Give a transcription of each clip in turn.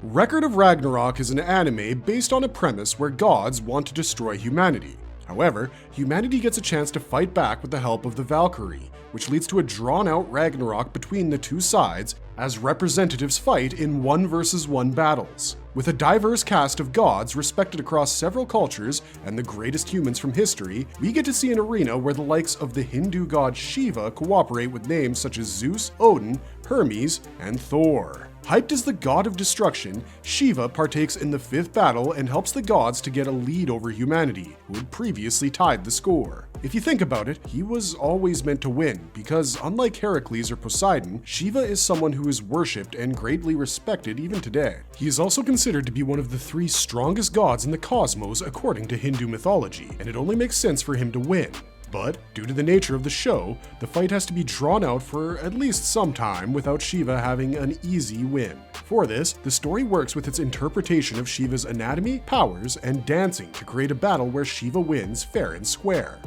Record of Ragnarok is an anime based on a premise where gods want to destroy humanity. However, humanity gets a chance to fight back with the help of the Valkyrie, which leads to a drawn-out Ragnarok between the two sides as representatives fight in 1 versus 1 battles. With a diverse cast of gods respected across several cultures and the greatest humans from history, we get to see an arena where the likes of the Hindu god Shiva cooperate with names such as Zeus, Odin, Hermes, and Thor. Hyped as the god of destruction, Shiva partakes in the 5th battle and helps the gods to get a lead over humanity, who had previously tied the score. If you think about it, he was always meant to win, because unlike Heracles or Poseidon, Shiva is someone who is worshipped and greatly respected even today. He is also considered to be one of the 3 strongest gods in the cosmos according to Hindu mythology, and it only makes sense for him to win. But, due to the nature of the show, the fight has to be drawn out for at least some time without Shiva having an easy win. For this, the story works with its interpretation of Shiva's anatomy, powers, and dancing to create a battle where Shiva wins fair and square.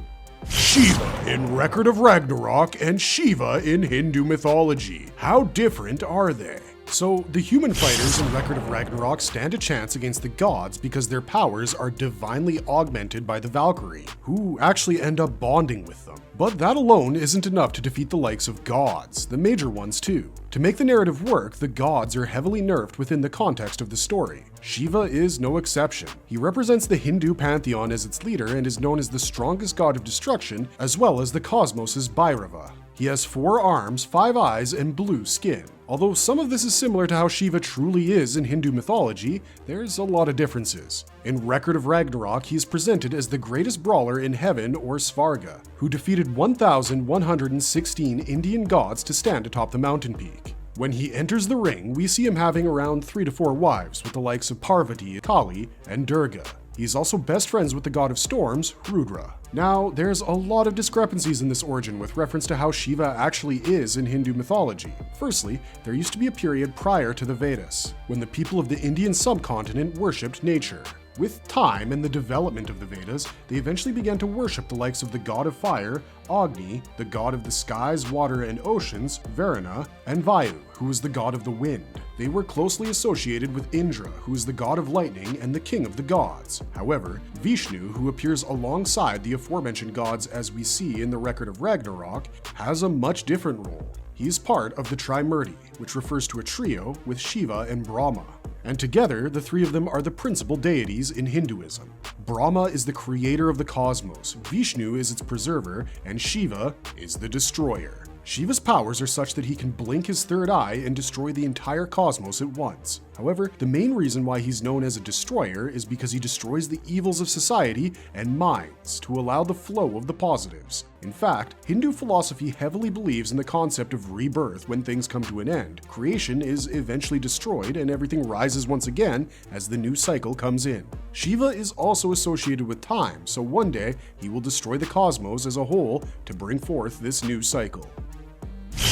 Shiva in Record of Ragnarok and Shiva in Hindu mythology. How different are they? So, the human fighters in Record of Ragnarok stand a chance against the gods because their powers are divinely augmented by the Valkyrie, who actually end up bonding with them. But that alone isn't enough to defeat the likes of gods, the major ones too. To make the narrative work, the gods are heavily nerfed within the context of the story. Shiva is no exception. He represents the Hindu pantheon as its leader and is known as the strongest god of destruction, as well as the cosmos' Bhairava. He has 4 arms, 5 eyes, and blue skin. Although some of this is similar to how Shiva truly is in Hindu mythology, there's a lot of differences. In Record of Ragnarok, he is presented as the greatest brawler in heaven or Svarga, who defeated 1,116 Indian gods to stand atop the mountain peak. When he enters the ring, we see him having around 3 to 4 wives with the likes of Parvati, Kali, and Durga. He's also best friends with the god of storms, Rudra. Now, there's a lot of discrepancies in this origin with reference to how Shiva actually is in Hindu mythology. Firstly, there used to be a period prior to the Vedas, when the people of the Indian subcontinent worshipped nature. With time and the development of the Vedas, they eventually began to worship the likes of the god of fire, Agni, the god of the skies, water, and oceans, Varuna, and Vayu, who was the god of the wind. They were closely associated with Indra, who is the god of lightning and the king of the gods. However, Vishnu, who appears alongside the aforementioned gods as we see in the Record of Ragnarok, has a much different role. He is part of the Trimurti, which refers to a trio with Shiva and Brahma. And together, the 3 of them are the principal deities in Hinduism. Brahma is the creator of the cosmos, Vishnu is its preserver, and Shiva is the destroyer. Shiva's powers are such that he can blink his 3rd eye and destroy the entire cosmos at once. However, the main reason why he's known as a destroyer is because he destroys the evils of society and minds to allow the flow of the positives. In fact, Hindu philosophy heavily believes in the concept of rebirth when things come to an end. Creation is eventually destroyed and everything rises once again as the new cycle comes in. Shiva is also associated with time, so one day he will destroy the cosmos as a whole to bring forth this new cycle.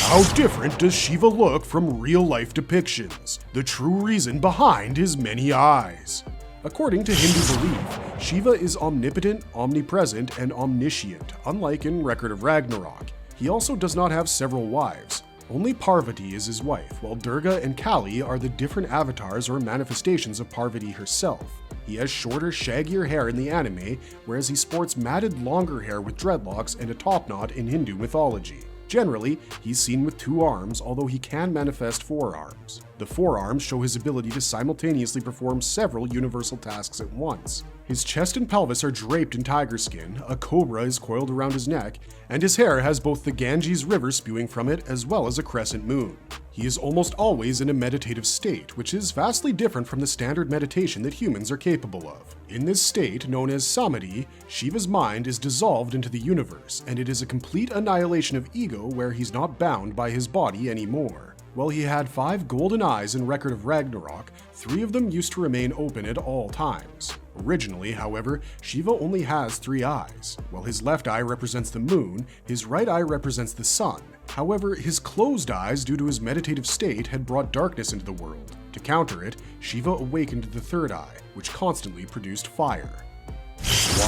How different does Shiva look from real-life depictions? The true reason behind his many eyes. According to Hindu belief, Shiva is omnipotent, omnipresent, and omniscient, unlike in Record of Ragnarok. He also does not have several wives. Only Parvati is his wife, while Durga and Kali are the different avatars or manifestations of Parvati herself. He has shorter, shaggier hair in the anime, whereas he sports matted, longer hair with dreadlocks and a topknot in Hindu mythology. Generally, he's seen with 2 arms, although he can manifest 4 arms. The 4 arms show his ability to simultaneously perform several universal tasks at once. His chest and pelvis are draped in tiger skin, a cobra is coiled around his neck, and his hair has both the Ganges River spewing from it as well as a crescent moon. He is almost always in a meditative state, which is vastly different from the standard meditation that humans are capable of. In this state, known as samadhi, Shiva's mind is dissolved into the universe, and it is a complete annihilation of ego where he's not bound by his body anymore. While he had 5 golden eyes in Record of Ragnarok, 3 of them used to remain open at all times. Originally, however, Shiva only has 3 eyes. While his left eye represents the moon, his right eye represents the sun. However, his closed eyes, due to his meditative state, had brought darkness into the world. To counter it, Shiva awakened the 3rd eye, which constantly produced fire.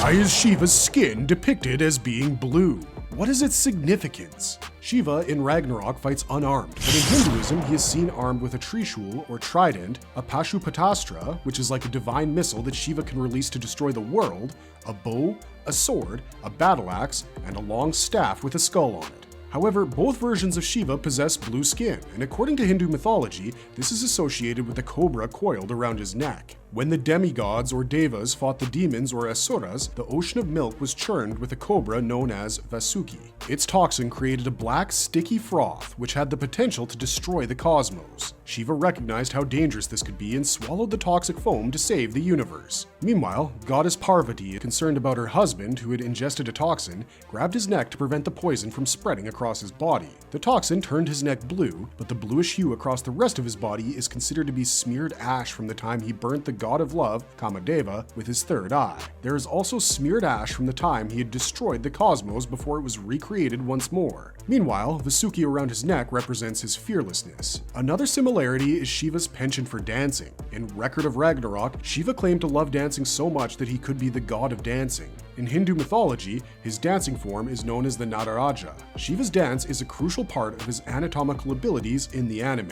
Why is Shiva's skin depicted as being blue? What is its significance? Shiva in Ragnarok fights unarmed, but in Hinduism he is seen armed with a trishul or trident, a pashupatastra, which is like a divine missile that Shiva can release to destroy the world, a bow, a sword, a battle axe, and a long staff with a skull on it. However, both versions of Shiva possess blue skin, and according to Hindu mythology, this is associated with a cobra coiled around his neck. When the demigods or devas fought the demons or asuras, the ocean of milk was churned with a cobra known as Vasuki. Its toxin created a black, sticky froth, which had the potential to destroy the cosmos. Shiva recognized how dangerous this could be and swallowed the toxic foam to save the universe. Meanwhile, goddess Parvati, concerned about her husband who had ingested a toxin, grabbed his neck to prevent the poison from spreading across his body. The toxin turned his neck blue, but the bluish hue across the rest of his body is considered to be smeared ash from the time he burnt the god of love, Kamadeva, with his third eye. There is also smeared ash from the time he had destroyed the cosmos before it was recreated once more. Meanwhile, Vasuki around his neck represents his fearlessness. Another similarity is Shiva's penchant for dancing. In Record of Ragnarok, Shiva claimed to love dancing so much that he could be the god of dancing. In Hindu mythology, his dancing form is known as the Nataraja. Shiva's dance is a crucial part of his anatomical abilities in the anime.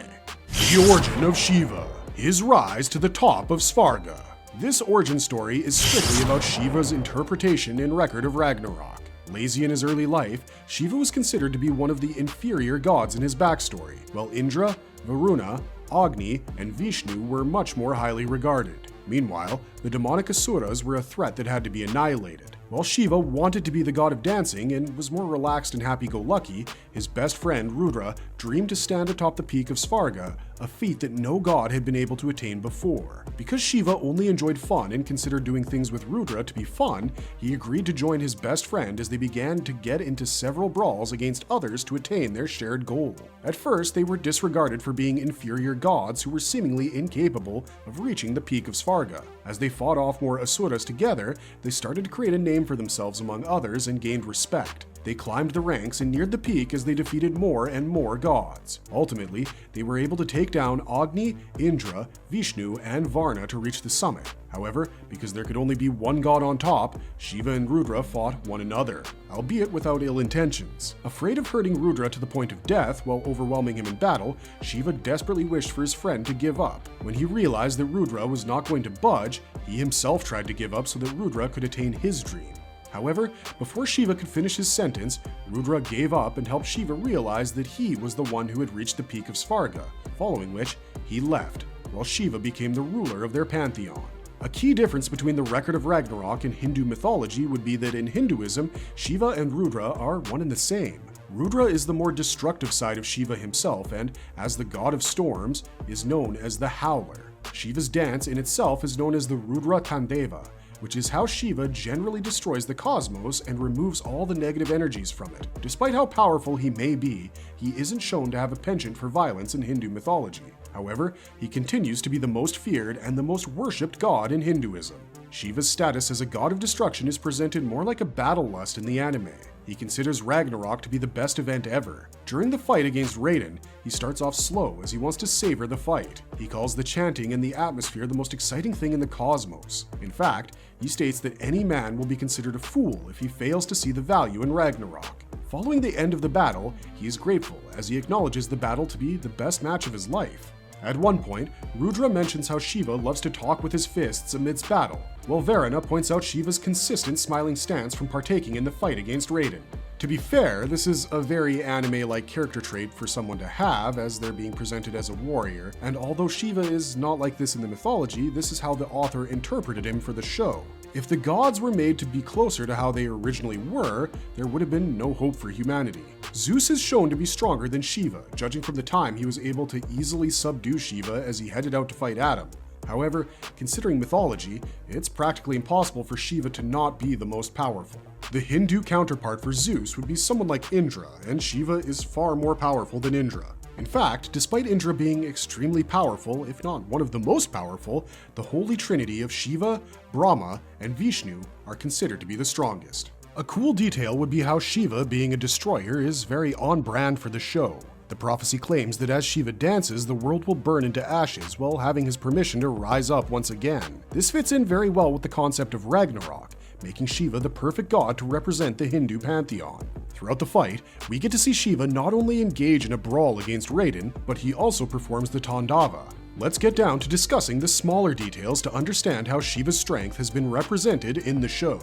The origin of Shiva. His rise to the top of Svarga. This origin story is strictly about Shiva's interpretation in Record of Ragnarok. Lazy in his early life, Shiva was considered to be one of the inferior gods in his backstory, while Indra, Varuna, Agni, and Vishnu were much more highly regarded. Meanwhile, the demonic asuras were a threat that had to be annihilated. While Shiva wanted to be the god of dancing and was more relaxed and happy-go-lucky, his best friend Rudra dreamed to stand atop the peak of Svarga, a feat that no god had been able to attain before. Because Shiva only enjoyed fun and considered doing things with Rudra to be fun, he agreed to join his best friend as they began to get into several brawls against others to attain their shared goal. At first, they were disregarded for being inferior gods who were seemingly incapable of reaching the peak of Svarga. As they fought off more asuras together, they started to create a name for themselves among others and gained respect. They climbed the ranks and neared the peak as they defeated more and more gods. Ultimately, they were able to take down Agni, Indra, Vishnu, and Varna to reach the summit. However, because there could only be one god on top, Shiva and Rudra fought one another, albeit without ill intentions. Afraid of hurting Rudra to the point of death while overwhelming him in battle, Shiva desperately wished for his friend to give up. When he realized that Rudra was not going to budge, he himself tried to give up so that Rudra could attain his dream. However, before Shiva could finish his sentence, Rudra gave up and helped Shiva realize that he was the one who had reached the peak of Svarga, following which he left, while Shiva became the ruler of their pantheon. A key difference between the Record of Ragnarok and Hindu mythology would be that in Hinduism, Shiva and Rudra are one and the same. Rudra is the more destructive side of Shiva himself and, as the god of storms, is known as the Howler. Shiva's dance in itself is known as the Rudra Tandava, which is how Shiva generally destroys the cosmos and removes all the negative energies from it. Despite how powerful he may be, he isn't shown to have a penchant for violence in Hindu mythology. However, he continues to be the most feared and the most worshipped god in Hinduism. Shiva's status as a god of destruction is presented more like a battle lust in the anime. He considers Ragnarok to be the best event ever. During the fight against Raiden, he starts off slow as he wants to savor the fight. He calls the chanting and the atmosphere the most exciting thing in the cosmos. In fact, he states that any man will be considered a fool if he fails to see the value in Ragnarok. Following the end of the battle, he is grateful as he acknowledges the battle to be the best match of his life. At one point, Rudra mentions how Shiva loves to talk with his fists amidst battle, while Varuna points out Shiva's consistent smiling stance from partaking in the fight against Raiden. To be fair, this is a very anime-like character trait for someone to have, as they're being presented as a warrior, and although Shiva is not like this in the mythology, this is how the author interpreted him for the show. If the gods were made to be closer to how they originally were, there would have been no hope for humanity. Zeus is shown to be stronger than Shiva, judging from the time he was able to easily subdue Shiva as he headed out to fight Adam. However, considering mythology, it's practically impossible for Shiva to not be the most powerful. The Hindu counterpart for Zeus would be someone like Indra, and Shiva is far more powerful than Indra. In fact, despite Indra being extremely powerful, if not one of the most powerful, the holy trinity of Shiva, Brahma, and Vishnu are considered to be the strongest. A cool detail would be how Shiva, being a destroyer, is very on brand for the show. The prophecy claims that as Shiva dances, the world will burn into ashes while having his permission to rise up once again. This fits in very well with the concept of Ragnarok, making Shiva the perfect god to represent the Hindu pantheon. Throughout the fight, we get to see Shiva not only engage in a brawl against Raiden, but he also performs the tandava. Let's get down to discussing the smaller details to understand how Shiva's strength has been represented in the show.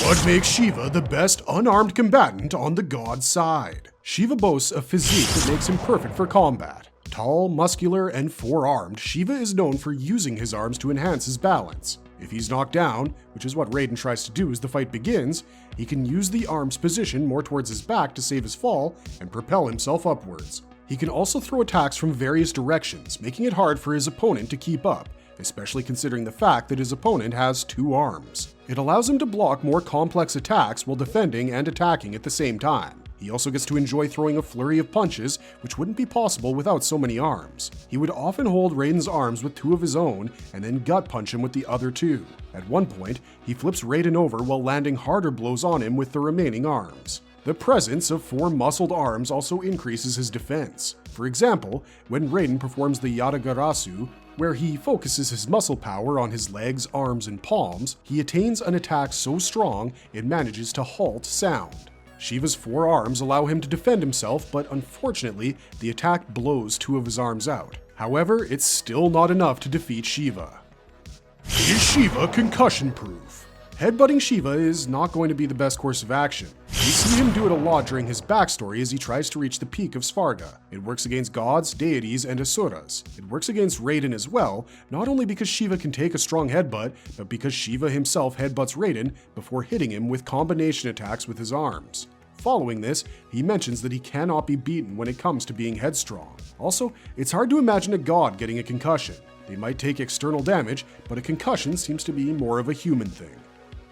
What makes Shiva the best unarmed combatant on the god's side? Shiva boasts a physique that makes him perfect for combat. Tall, muscular, and four-armed, Shiva is known for using his arms to enhance his balance. If he's knocked down, which is what Raiden tries to do as the fight begins, he can use the arm's position more towards his back to save his fall and propel himself upwards. He can also throw attacks from various directions, making it hard for his opponent to keep up, especially considering the fact that his opponent has two arms. It allows him to block more complex attacks while defending and attacking at the same time. He also gets to enjoy throwing a flurry of punches, which wouldn't be possible without so many arms. He would often hold Raiden's arms with two of his own and then gut punch him with the other two. At one point, he flips Raiden over while landing harder blows on him with the remaining arms. The presence of four muscled arms also increases his defense. For example, when Raiden performs the Yatagarasu, where he focuses his muscle power on his legs, arms, and palms, he attains an attack so strong it manages to halt sound. Shiva's four arms allow him to defend himself, but unfortunately, the attack blows two of his arms out. However, it's still not enough to defeat Shiva. Is Shiva concussion-proof? Headbutting Shiva is not going to be the best course of action. We see him do it a lot during his backstory as he tries to reach the peak of Svarga. It works against gods, deities, and asuras. It works against Raiden as well, not only because Shiva can take a strong headbutt, but because Shiva himself headbutts Raiden before hitting him with combination attacks with his arms. Following this, he mentions that he cannot be beaten when it comes to being headstrong. Also, it's hard to imagine a god getting a concussion. They might take external damage, but a concussion seems to be more of a human thing.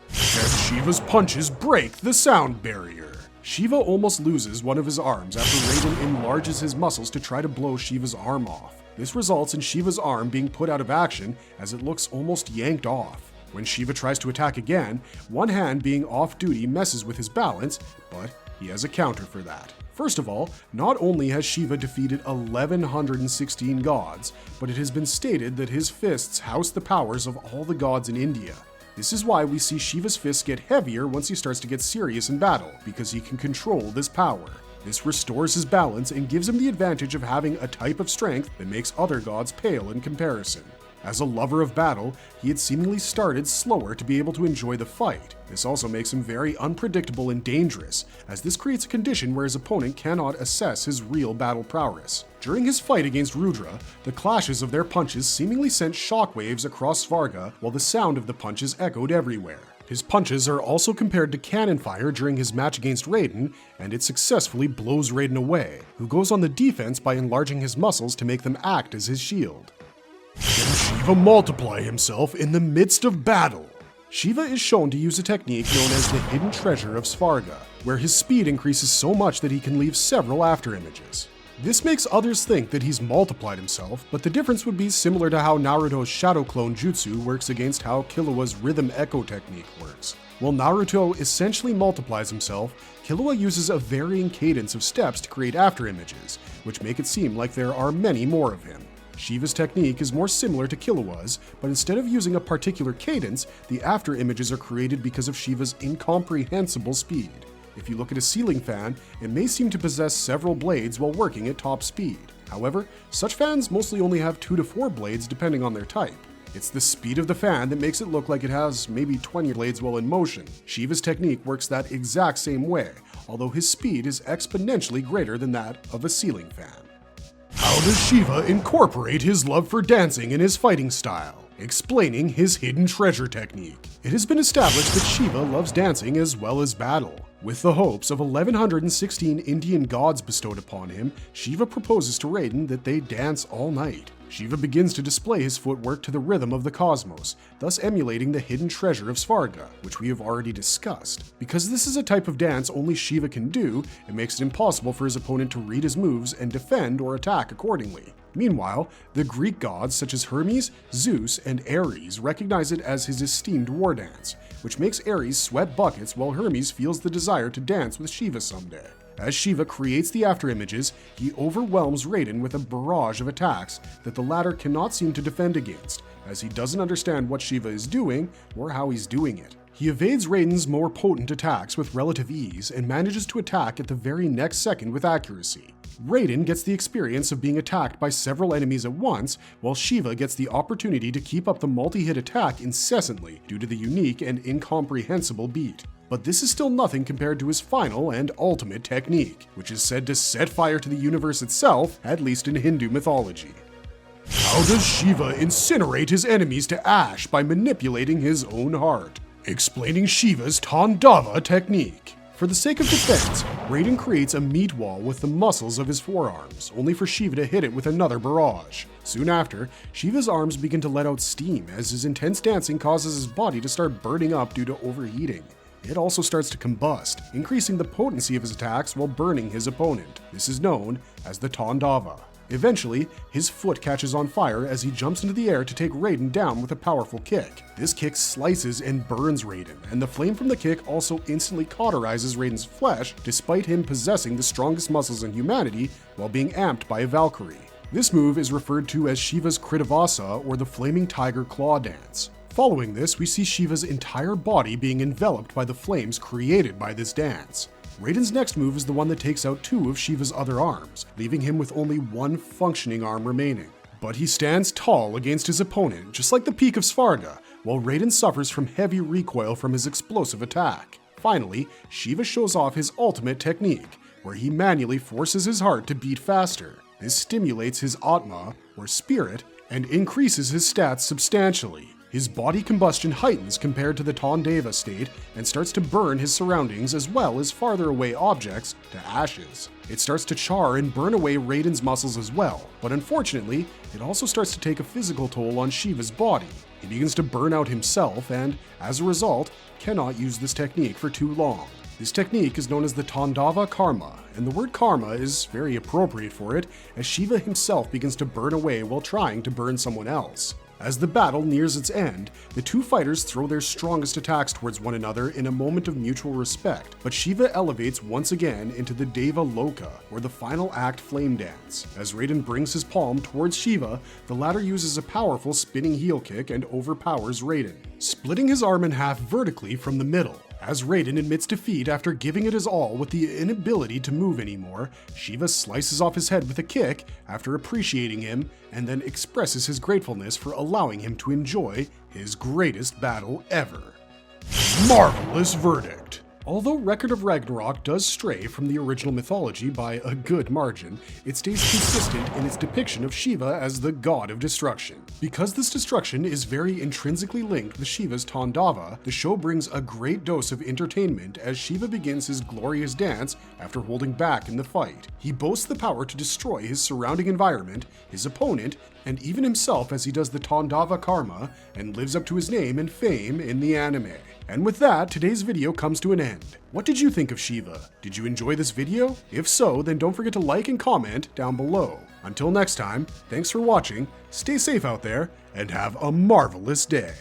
Can Shiva's punches break the sound barrier? Shiva almost loses one of his arms after Raiden enlarges his muscles to try to blow Shiva's arm off. This results in Shiva's arm being put out of action as it looks almost yanked off. When Shiva tries to attack again, one hand being off-duty messes with his balance, but he has a counter for that. First of all, not only has Shiva defeated 1,116 gods, but it has been stated that his fists house the powers of all the gods in India. This is why we see Shiva's fists get heavier once he starts to get serious in battle, because he can control this power. This restores his balance and gives him the advantage of having a type of strength that makes other gods pale in comparison. As a lover of battle, he had seemingly started slower to be able to enjoy the fight. This also makes him very unpredictable and dangerous, as this creates a condition where his opponent cannot assess his real battle prowess. During his fight against Rudra, the clashes of their punches seemingly sent shockwaves across Svarga, while the sound of the punches echoed everywhere. His punches are also compared to cannon fire during his match against Raiden, and it successfully blows Raiden away, who goes on the defense by enlarging his muscles to make them act as his shield. Can Shiva multiply himself in the midst of battle? Shiva is shown to use a technique known as the hidden treasure of Svarga, where his speed increases so much that he can leave several afterimages. This makes others think that he's multiplied himself, but the difference would be similar to how Naruto's Shadow Clone Jutsu works against how Killua's Rhythm Echo technique works. While Naruto essentially multiplies himself, Killua uses a varying cadence of steps to create afterimages, which make it seem like there are many more of him. Shiva's technique is more similar to Killua's, but instead of using a particular cadence, the afterimages are created because of Shiva's incomprehensible speed. If you look at a ceiling fan, it may seem to possess several blades while working at top speed. However, such fans mostly only have 2 to 4 blades depending on their type. It's the speed of the fan that makes it look like it has maybe 20 blades while in motion. Shiva's technique works that exact same way, although his speed is exponentially greater than that of a ceiling fan. How does Shiva incorporate his love for dancing in his fighting style? Explaining his hidden treasure technique. It has been established that Shiva loves dancing as well as battle. With the hopes of 1,116 Indian gods bestowed upon him, Shiva proposes to Raiden that they dance all night. Shiva begins to display his footwork to the rhythm of the cosmos, thus emulating the hidden treasure of Svarga, which we have already discussed. Because this is a type of dance only Shiva can do, it makes it impossible for his opponent to read his moves and defend or attack accordingly. Meanwhile, the Greek gods such as Hermes, Zeus, and Ares recognize it as his esteemed war dance, which makes Ares sweat buckets while Hermes feels the desire to dance with Shiva someday. As Shiva creates the afterimages, he overwhelms Raiden with a barrage of attacks that the latter cannot seem to defend against, as he doesn't understand what Shiva is doing or how he's doing it. He evades Raiden's more potent attacks with relative ease and manages to attack at the very next second with accuracy. Raiden gets the experience of being attacked by several enemies at once, while Shiva gets the opportunity to keep up the multi-hit attack incessantly due to the unique and incomprehensible beat. But this is still nothing compared to his final and ultimate technique, which is said to set fire to the universe itself, at least in Hindu mythology. How does Shiva incinerate his enemies to ash by manipulating his own heart? Explaining Shiva's tandava technique. For the sake of defense, Raiden creates a meat wall with the muscles of his forearms, only for Shiva to hit it with another barrage. Soon after, Shiva's arms begin to let out steam as his intense dancing causes his body to start burning up due to overheating. It also starts to combust, increasing the potency of his attacks while burning his opponent. This is known as the tandava. Eventually, his foot catches on fire as he jumps into the air to take Raiden down with a powerful kick. This kick slices and burns Raiden, and the flame from the kick also instantly cauterizes Raiden's flesh despite him possessing the strongest muscles in humanity while being amped by a Valkyrie. This move is referred to as Shiva's Kritavasa, or the Flaming Tiger Claw Dance. Following this, we see Shiva's entire body being enveloped by the flames created by this dance. Raiden's next move is the one that takes out 2 of Shiva's other arms, leaving him with only 1 functioning arm remaining. But he stands tall against his opponent, just like the Peak of Svarga, while Raiden suffers from heavy recoil from his explosive attack. Finally, Shiva shows off his ultimate technique, where he manually forces his heart to beat faster. This stimulates his Atma, or spirit, and increases his stats substantially. His body combustion heightens compared to the tandava state and starts to burn his surroundings as well as farther away objects to ashes. It starts to char and burn away Raiden's muscles as well, but unfortunately, it also starts to take a physical toll on Shiva's body. He begins to burn out himself and, as a result, cannot use this technique for too long. This technique is known as the tandava karma, and the word karma is very appropriate for it, as Shiva himself begins to burn away while trying to burn someone else. As the battle nears its end, the 2 fighters throw their strongest attacks towards one another in a moment of mutual respect, but Shiva elevates once again into the Deva Loka, or the final act flame dance. As Raiden brings his palm towards Shiva, the latter uses a powerful spinning heel kick and overpowers Raiden, splitting his arm in half vertically from the middle. As Raiden admits defeat after giving it his all with the inability to move anymore, Shiva slices off his head with a kick after appreciating him and then expresses his gratefulness for allowing him to enjoy his greatest battle ever. Marvelous verdict! Although Record of Ragnarok does stray from the original mythology by a good margin, it stays consistent in its depiction of Shiva as the god of destruction. Because this destruction is very intrinsically linked with Shiva's tandava, the show brings a great dose of entertainment as Shiva begins his glorious dance after holding back in the fight. He boasts the power to destroy his surrounding environment, his opponent, and even himself as he does the tandava karma and lives up to his name and fame in the anime. And with that, today's video comes to an end. What did you think of Shiva? Did you enjoy this video? If so, then don't forget to like and comment down below. Until next time, thanks for watching, stay safe out there, and have a marvelous day.